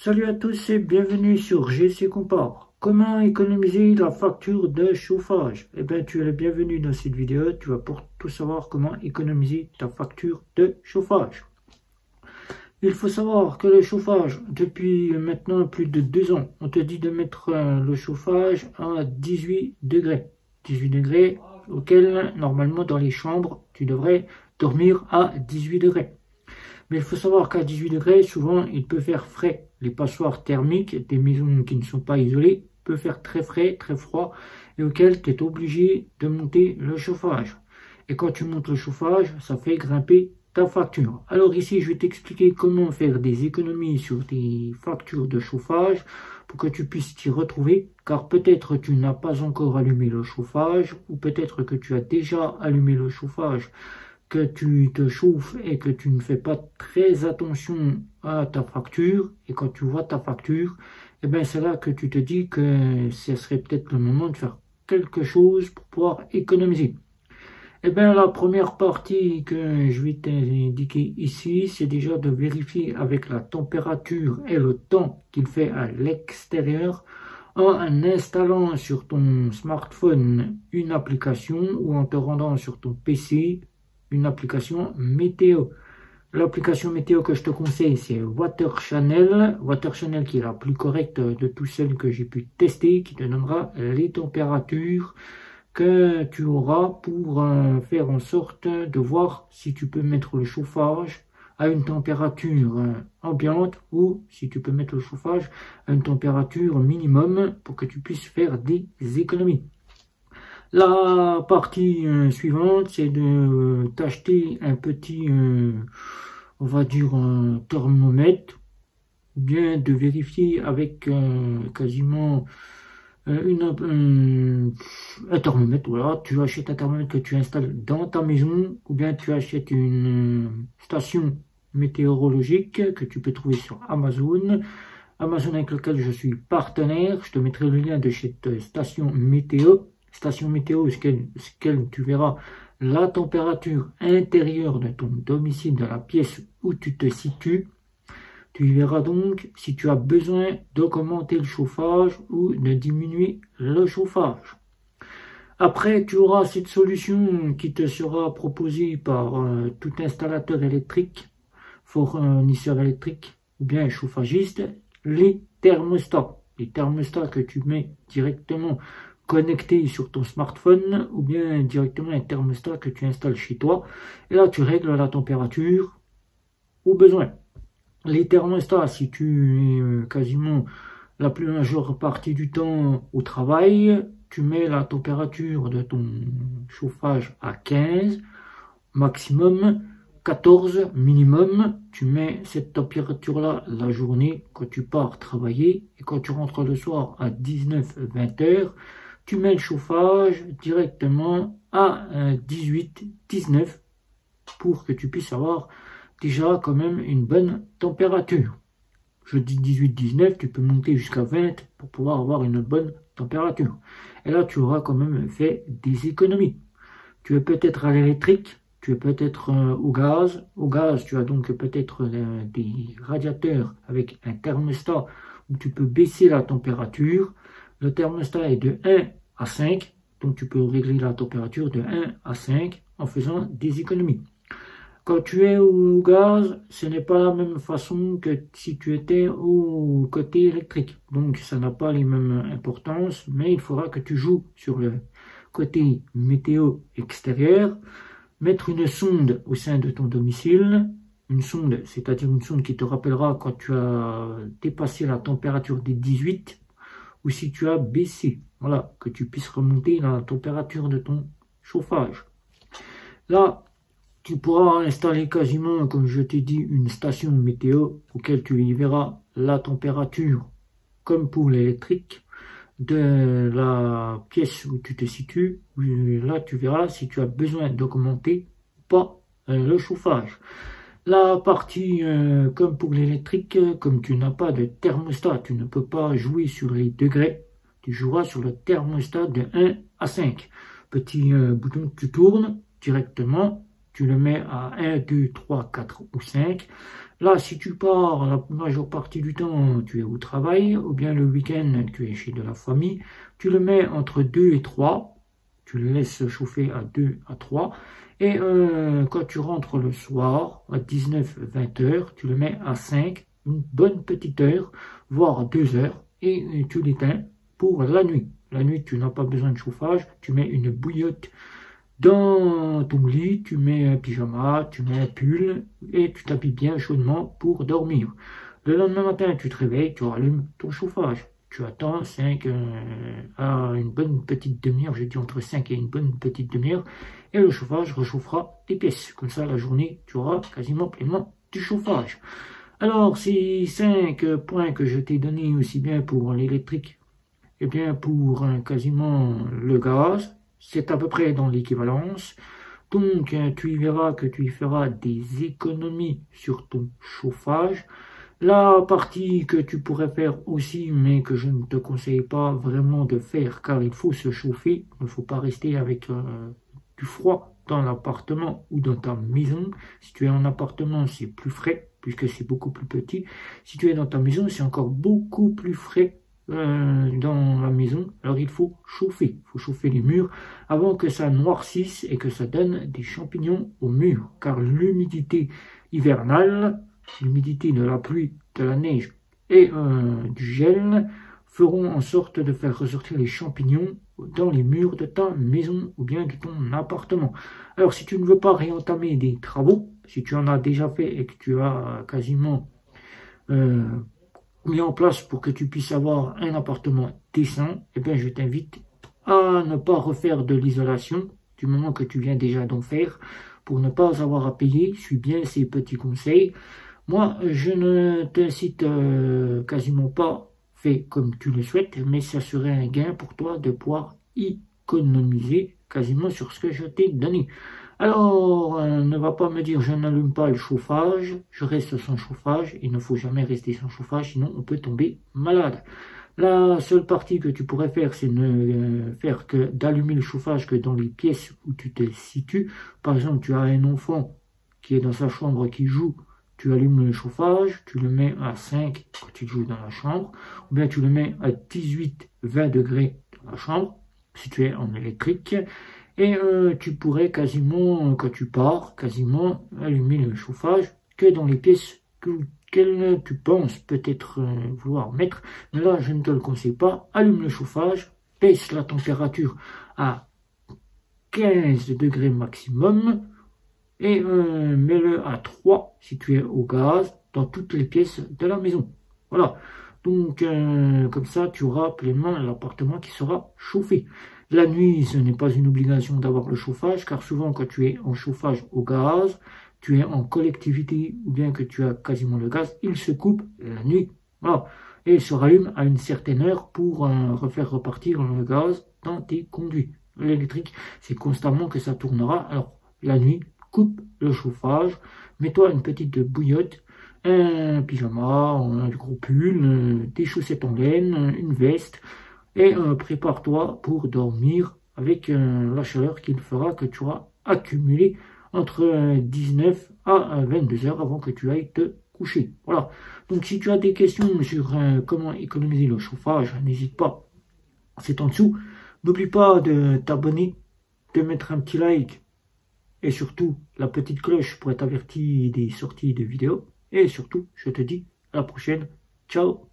Salut à tous et bienvenue sur GC Compare. Comment économiser la facture de chauffage? Eh bien, tu es le bienvenu dans cette vidéo. Tu vas pour tout savoir comment économiser ta facture de chauffage. Il faut savoir que le chauffage, depuis maintenant plus de 2 ans, on te dit de mettre le chauffage à 18 degrés. 18 degrés auquel, normalement, dans les chambres, tu devrais dormir à 18 degrés. Mais il faut savoir qu'à 18 degrés, souvent, il peut faire frais. Les passoires thermiques des maisons qui ne sont pas isolées peuvent faire très frais, très froid, et auquel tu es obligé de monter le chauffage. Et quand tu montes le chauffage, ça fait grimper ta facture. Alors ici, je vais t'expliquer comment faire des économies sur tes factures de chauffage pour que tu puisses t'y retrouver, car peut-être tu n'as pas encore allumé le chauffage, ou peut-être que tu as déjà allumé le chauffage, que tu te chauffes et que tu ne fais pas très attention à ta facture, et quand tu vois ta facture, eh bien c'est là que tu te dis que ce serait peut-être le moment de faire quelque chose pour pouvoir économiser. Eh bien la première partie que je vais t'indiquer ici, c'est déjà de vérifier avec la température et le temps qu'il fait à l'extérieur en installant sur ton smartphone une application ou en te rendant sur ton PC une application météo. L'application météo que je te conseille, c'est Water Channel. Water Channel qui est la plus correcte de toutes celles que j'ai pu tester, qui te donnera les températures que tu auras pour faire en sorte de voir si tu peux mettre le chauffage à une température ambiante ou si tu peux mettre le chauffage à une température minimum pour que tu puisses faire des économies. La partie suivante, c'est de t'acheter un petit, on va dire, un thermomètre, ou bien de vérifier avec quasiment un thermomètre. Voilà, tu achètes un thermomètre que tu installes dans ta maison, ou bien tu achètes une station météorologique que tu peux trouver sur Amazon. Amazon avec lequel je suis partenaire. Je te mettrai le lien de cette station météo. Station météo, qu'elle tu verras la température intérieure de ton domicile, de la pièce où tu te situes. Tu verras donc si tu as besoin d'augmenter le chauffage ou de diminuer le chauffage. Après, tu auras cette solution qui te sera proposée par tout installateur électrique, fournisseur électrique ou bien chauffagiste, les thermostats. Les thermostats que tu mets directement connecté sur ton smartphone ou bien directement un thermostat que tu installes chez toi. Et là, tu règles la température au besoin. Les thermostats, si tu es quasiment la plus majeure partie du temps au travail, tu mets la température de ton chauffage à 15, maximum 14 minimum. Tu mets cette température-là la journée quand tu pars travailler, et quand tu rentres le soir à 19-20 heures, tu mets le chauffage directement à 18-19 pour que tu puisses avoir déjà quand même une bonne température. Je dis 18-19, tu peux monter jusqu'à 20 pour pouvoir avoir une bonne température. Et là, tu auras quand même fait des économies. Tu es peut-être à l'électrique, tu es peut-être au gaz. Au gaz, tu as donc peut-être des radiateurs avec un thermostat où tu peux baisser la température. Le thermostat est de 1 à 5, donc tu peux régler la température de 1 à 5 en faisant des économies. Quand tu es au gaz, ce n'est pas la même façon que si tu étais au côté électrique. Donc ça n'a pas les mêmes importances, mais il faudra que tu joues sur le côté météo extérieur, mettre une sonde au sein de ton domicile. Une sonde, c'est-à-dire une sonde qui te rappellera quand tu as dépassé la température des 18 ou si tu as baissé. Voilà, que tu puisses remonter la température de ton chauffage. Là, tu pourras installer quasiment, comme je t'ai dit, une station météo auquel tu y verras la température, comme pour l'électrique, de la pièce où tu te situes. Là, tu verras si tu as besoin d'augmenter ou pas le chauffage. La partie, comme pour l'électrique, comme tu n'as pas de thermostat, tu ne peux pas jouer sur les degrés. Tu joueras sur le thermostat de 1 à 5. Petit bouton que tu tournes directement. Tu le mets à 1, 2, 3, 4 ou 5. Là, si tu pars la majeure partie du temps, tu es au travail, ou bien le week-end, tu es chez de la famille, tu le mets entre 2 et 3, tu le laisses chauffer à 2 à 3, et quand tu rentres le soir, à 19-20 heures, tu le mets à 5, une bonne petite heure, voire 2 heures, et tu l'éteins pour la nuit. La nuit, tu n'as pas besoin de chauffage, tu mets une bouillotte dans ton lit, tu mets un pyjama, tu mets un pull et tu t'habilles bien chaudement pour dormir. Le lendemain matin, tu te réveilles, tu rallumes ton chauffage. Tu attends 5 à une bonne petite demi-heure, j'ai dit entre 5 et une bonne petite demi-heure, et le chauffage réchauffera tes pièces. Comme ça, la journée, tu auras quasiment pleinement du chauffage. Alors, ces 5 points que je t'ai donnés aussi bien pour l'électrique, et bien pour quasiment le gaz, c'est à peu près dans l'équivalence. Donc, tu y verras que tu y feras des économies sur ton chauffage. La partie que tu pourrais faire aussi, mais que je ne te conseille pas vraiment de faire, car il faut se chauffer. Il ne faut pas rester avec du froid dans l'appartement ou dans ta maison. Si tu es en appartement, c'est plus frais, puisque c'est beaucoup plus petit. Si tu es dans ta maison, c'est encore beaucoup plus frais dans la maison. Alors il faut chauffer les murs avant que ça noircisse et que ça donne des champignons aux murs, car l'humidité hivernale, l'humidité de la pluie, de la neige et du gel feront en sorte de faire ressortir les champignons dans les murs de ta maison ou bien de ton appartement. Alors si tu ne veux pas réentamer des travaux, si tu en as déjà fait et que tu as quasiment mis en place pour que tu puisses avoir un appartement décent, eh bien je t'invite à ne pas refaire de l'isolation du moment que tu viens déjà d'en faire pour ne pas avoir à payer. Suis bien ces petits conseils. Moi, je ne t'incite quasiment pas, fais comme tu le souhaites, mais ça serait un gain pour toi de pouvoir économiser quasiment sur ce que je t'ai donné. Alors, ne va pas me dire je n'allume pas le chauffage, je reste sans chauffage. Il ne faut jamais rester sans chauffage, sinon on peut tomber malade. La seule partie que tu pourrais faire, c'est ne faire que d'allumer le chauffage que dans les pièces où tu te situes. Par exemple, tu as un enfant qui est dans sa chambre qui joue, tu allumes le chauffage, tu le mets à 5 quand tu joues dans la chambre, ou bien tu le mets à 18-20 degrés dans la chambre, si tu es en électrique. Et tu pourrais quasiment, quand tu pars, quasiment allumer le chauffage que dans les pièces qu'elles tu penses peut-être vouloir mettre. Mais là, je ne te le conseille pas. Allume le chauffage, baisse la température à 15 degrés maximum et mets-le à 3 si tu es au gaz dans toutes les pièces de la maison. Voilà. Donc, comme ça, tu auras pleinement l'appartement qui sera chauffé. La nuit, ce n'est pas une obligation d'avoir le chauffage, car souvent, quand tu es en chauffage au gaz, tu es en collectivité, ou bien que tu as quasiment le gaz, il se coupe la nuit. Voilà. Et il se rallume à une certaine heure pour refaire repartir le gaz dans tes conduits. L'électrique, c'est constamment que ça tournera. Alors, la nuit, coupe le chauffage, mets-toi une petite bouillotte, un pyjama, un gros pull, des chaussettes en laine, une veste, et prépare-toi pour dormir avec la chaleur qu'il fera que tu auras accumulé entre 19 à 22 heures avant que tu ailles te coucher. Voilà. Donc si tu as des questions sur comment économiser le chauffage, n'hésite pas, c'est en dessous. N'oublie pas de t'abonner, de mettre un petit like et surtout la petite cloche pour être averti des sorties de vidéos. Et surtout, je te dis à la prochaine. Ciao!